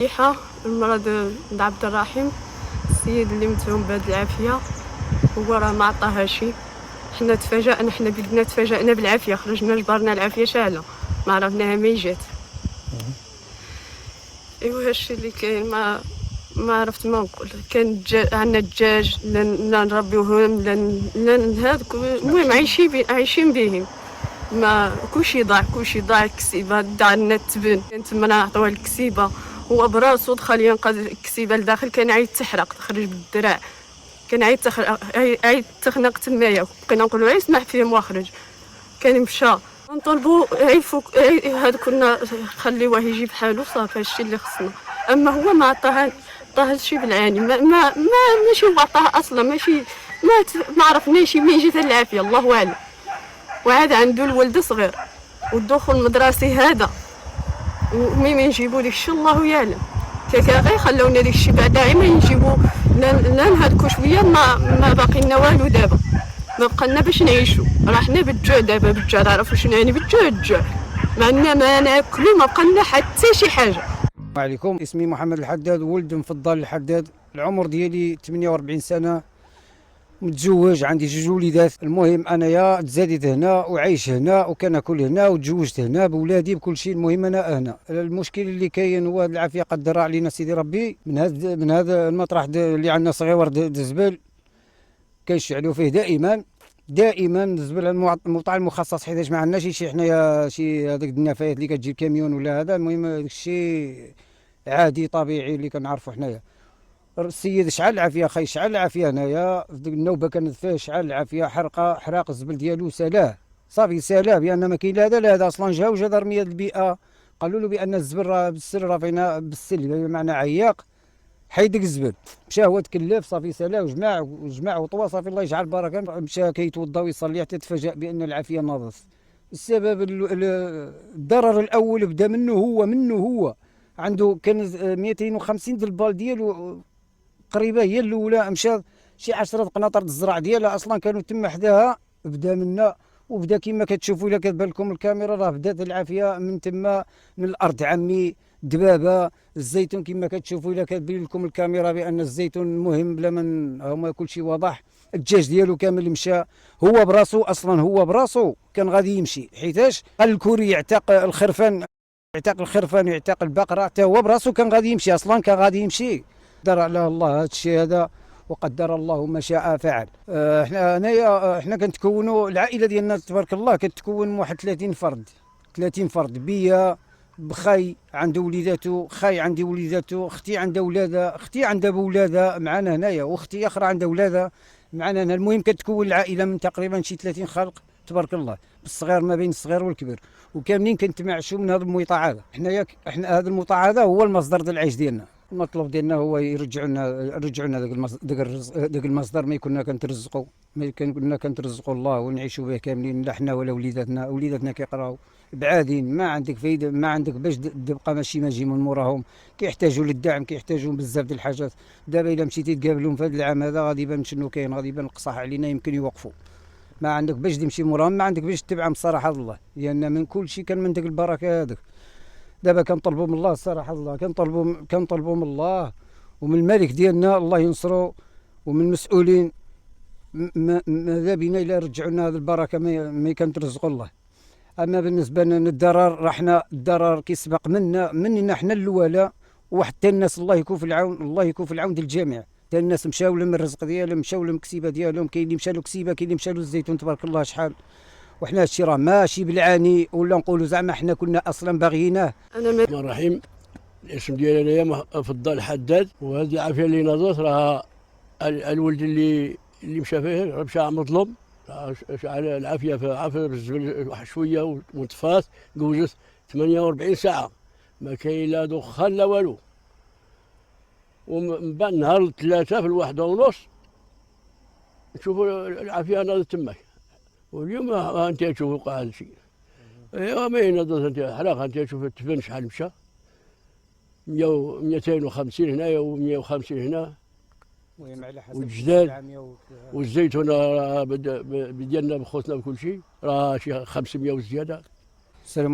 صحيحة المرض د عبد الرحيم، السيد اللي متهم بهاد العافية هو راه ما عطاهاش. حنا تفاجأنا، حنا بدنا تفاجأنا بالعافية، خرجنا جبرنا العافية شاعلة، ما عرفناها ما جات. ايوا هادشي اللي كاين، ما عرفت ما نقول. كان عندنا الدجاج لا نربيوهم لا هادوك، المهم عايشين بهم. ما كلشي ضاع الكسيبه، عندنا التبن كان تما نعطيوها الكسيبه، هو براسو دخل ينقذ الكسيبه لداخل، كان عايد تحرق، تخرج بالدراع، كان عايد تخنق تمايا، بقينا نقولوا يسمح فيهم واخرج. كان مشى نطلبوا يفوق هاد، كنا خليوه يجي بحالو صافي، هادشي اللي خصنا. اما هو ما عطاها هادشي بالعاني، ماشي هو عطاها اصلا، ماشي ما عرفناش مين جات العافيه، الله اعلم. وعاد عنده الولد صغير والدخول المدرسي هذا، ومين يجيبوا داك الشيء الله يعلم. كاكا غير خلونا داك الشيء بعدا ما يجيبوا، لا نهدكوا شويه، ما باقي لنا والو دابا، ما بقى لنا باش نعيشوا. راه حنا بالجوع دابا، بالجوع تعرفوا شنو يعني بالجوع، الجوع ما عندنا ما ناكلوا، ما بقى لنا حتى شي حاجه. السلام عليكم، اسمي محمد الحداد، ولد مفضل الحداد، العمر ديالي 48 سنه، متزوج، عندي 2 وليدات. المهم انايا تزاديت هنا وعايش هنا وكناكل هنا وتزوجت هنا بولادي بكل شيء. المهم انا هنا. المشكل اللي كاين هو هاد العافيه قدرها علينا سيدي ربي، من هذا المطرح اللي عندنا صغيور الزبل كيشعلوا فيه دائما الزبل. الموضوع المخصص حيتاش ما عندناش شي حنايا شي هذاك النفايات اللي كتجي الكاميون ولا هذا. المهم داك الشيء عادي طبيعي اللي كنعرفوا حنايا. السيد شعل العافيه، خاي شعل العافيه هنايا، النوبه كانت فيه شعل العافيه، حراق الزبل ديالو سالاه صافي، سالاه بان ما كاين لا هذا لا هذا. اصلا جاو جدرميه البيئه قالوا له بان الزبل راه بالسل، راه فينا بالسل بمعنى عياق، حيد ديك الزبل. مشى هو تكلف صافي سالاه وجمع وطوى صافي، الله يجعل البركه. مشى كيتوضا ويصلي حتى تفاجأ بان العافيه ناضت. السبب الضرر الاول بدا منه هو عنده كان 250 د البال ديالو قريبه، هي الاولى. مشى شي 10 قناطر الزرع ديالها اصلا كانوا تما حداها، بدا منا وبدا كما كتشوفوا الا كتبان لكم الكاميرا، راه بدات العافيه من تما، من الارض عمي، دبابه، الزيتون كما كتشوفوا الا كتبين لكم الكاميرا بان الزيتون مهم بلا من هما كل شيء واضح. الدجاج ديالو كامل مشى، هو براسو اصلا، هو براسو كان غادي يمشي، حيتاش قال الكوري يعتق الخرفان، ويعتق البقره، حتى هو براسو كان غادي يمشي، اصلا كان غادي يمشي. قدر على الله هذا الشيء هذا، وقدر الله ما شاء فعل. حنا كنتكونوا العائله ديالنا تبارك الله كتكون واحد 30 فرد بيا، بخاي عنده وليداتو، خاي عندي وليداتو، اختي عندها ولادها، اختي عندها بولادها معنا هنايا، واختي اخرى عندها ولادها معنا هنا. المهم كتكون العائله من تقريبا شي 30 خلق تبارك الله، بالصغير ما بين الصغير والكبير، وكاملين كنتمعشوا من هذا المويطع هذا. حنا هذا المويطع هذا هو المصدر ديال العيش ديالنا. المطلوب ديالنا هو يرجعوا لنا داك المصدر، ما كنا كنترزقوا الله ونعيشوا به كاملين، لا حنا ولا وليداتنا كيقراو بعادين، ما عندك فايده، ما عندك باش تبقى ماشي ماجي من موراهم، كيحتاجوا للدعم، كيحتاجوا بزاف ديال الحاجات. دابا الا مشيتي تقابلهم في هذا العام هذا غادي يبان شنو كاين، غادي يبان القصاح علينا، يمكن يوقفوا، ما عندك باش تمشي موراهم، ما عندك باش تتبعهم الصراحه الله، لان من كل شيء كان من ديك البركه هذاك. دابا كنطلبوا من الله الصراحه، الله كنطلبوا من الله ومن الملك ديالنا الله ينصرو، ومن المسؤولين ماذا بينا الا رجعوا لنا هذه البركه، ما كنترزقوا الله. اما بالنسبه لنا الضرر، راه حنا الضرر كيسبق مننا حنا الاولى، وحتى الناس الله يكون في العون، الله يكون في العون ديال الجميع. حتى الناس مشاو لهم الرزق ديالهم، مشاو لهم الكسيبه ديالهم، كاين اللي مشى له كسيبه، كاين اللي مشى له الزيتون تبارك الله شحال. وحنا هادشي راه ماشي بالعاني ولا نقولوا زعما حنا كنا اصلا باغيينه. الرحمن الرحيم. الاسم ديالي انايا مفضل الحداد، وهذه العافيه اللي ناضت راه الولد اللي مشى فيه مشى مظلوم، شعل العافيه في عافيه بالزبل واحد شويه وطفات، جوزت 48 ساعه ما كاين لا دخان لا والو. ومن بعد نهار الثلاثه في 1:30 نشوفوا العافيه ناضت تماك، واليوم انت تشوفوا وقع هذا الشيء. ايوا ما ينضت انت حراق، انت تشوف التبن شحال مشى، 250 هنايا و150 هنا، والجداد والزيتون ديالنا بخوتنا بكل شيء راه شي 500 وزياده. السلام